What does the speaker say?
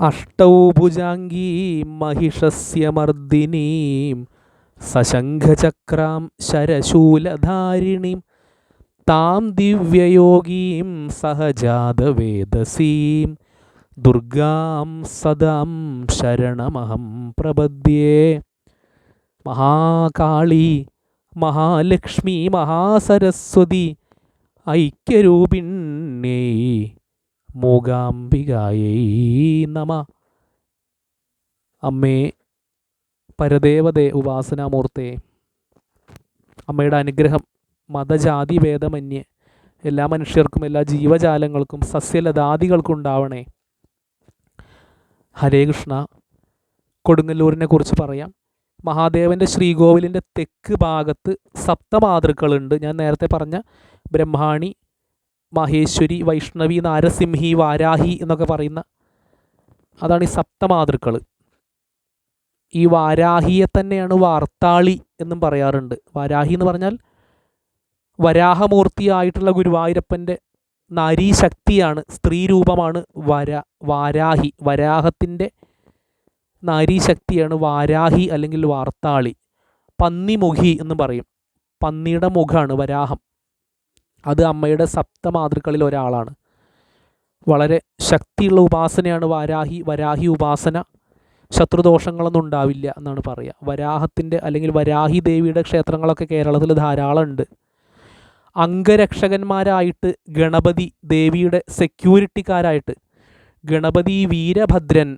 അഷ്ടൗ ഭുജാംഗീം महिषस्य മർദിനീം സശംഖചക്രാം ശരശൂലധാരിണീം താം ദിവ്യയോഗീം സഹജാതവേദസീം ദുർഗാം സദാം ശരണമഹം പ്രപദ്യേ. മഹാകാളി, മഹാലക്ഷ്മി, മഹാസരസ്വതി, ഐക്യരൂപിണ്യൈ മൂകാംബികായൈ നമ. അമ്മേ പരദേവതേ, ഉപാസനാമൂർത്തേ, അമ്മയുടെ അനുഗ്രഹം മതജാതി ഭേദമന്യേ എല്ലാ മനുഷ്യർക്കും എല്ലാ ജീവജാലങ്ങൾക്കും സസ്യലതാദികൾക്കും ഉണ്ടാവണേ. ഹരേ കൃഷ്ണ. കൊടുങ്ങല്ലൂരിനെ കുറിച്ച് പറയാം. മഹാദേവൻ്റെ ശ്രീകോവിലിൻ്റെ തെക്ക് ഭാഗത്ത് സപ്തമാതൃക്കളുണ്ട്. ഞാൻ നേരത്തെ പറഞ്ഞ ബ്രഹ്മാണി, മഹേശ്വരി, വൈഷ്ണവി, നാരസിംഹി, വാരാഹി എന്നൊക്കെ പറയുന്ന അതാണ് ഈ സപ്തമാതൃക്കൾ. ഈ വാരാഹിയെ തന്നെയാണ് വാർത്താളി എന്നും പറയാറുണ്ട്. വാരാഹി എന്ന് പറഞ്ഞാൽ വരാഹമൂർത്തിയായിട്ടുള്ള ഗുരുവായൂരപ്പൻ്റെ നാരീശക്തിയാണ്, സ്ത്രീ രൂപമാണ് വാരാഹി. വരാഹത്തിൻ്റെ നാരീശക്തിയാണ് വാരാഹി അല്ലെങ്കിൽ വാർത്താളി. പന്നിമുഖി എന്ന് പറയും. പന്നിയുടെ മുഖമാണ് വരാഹം. അത് അമ്മയുടെ സപ്തമാതൃക്കളിൽ ഒരാളാണ്. വളരെ ശക്തിയുള്ള ഉപാസനയാണ് വരാഹി ഉപാസന. ശത്രുദോഷങ്ങളൊന്നും ഉണ്ടാവില്ല എന്നാണ് പറയുക. വരാഹത്തിൻ്റെ അല്ലെങ്കിൽ വരാഹി ദേവിയുടെ ക്ഷേത്രങ്ങളൊക്കെ കേരളത്തിൽ ധാരാളം ഉണ്ട്. അംഗരക്ഷകന്മാരായിട്ട് ഗണപതി, ദേവിയുടെ സെക്യൂരിറ്റിക്കാരായിട്ട് ഗണപതി, വീരഭദ്രൻ,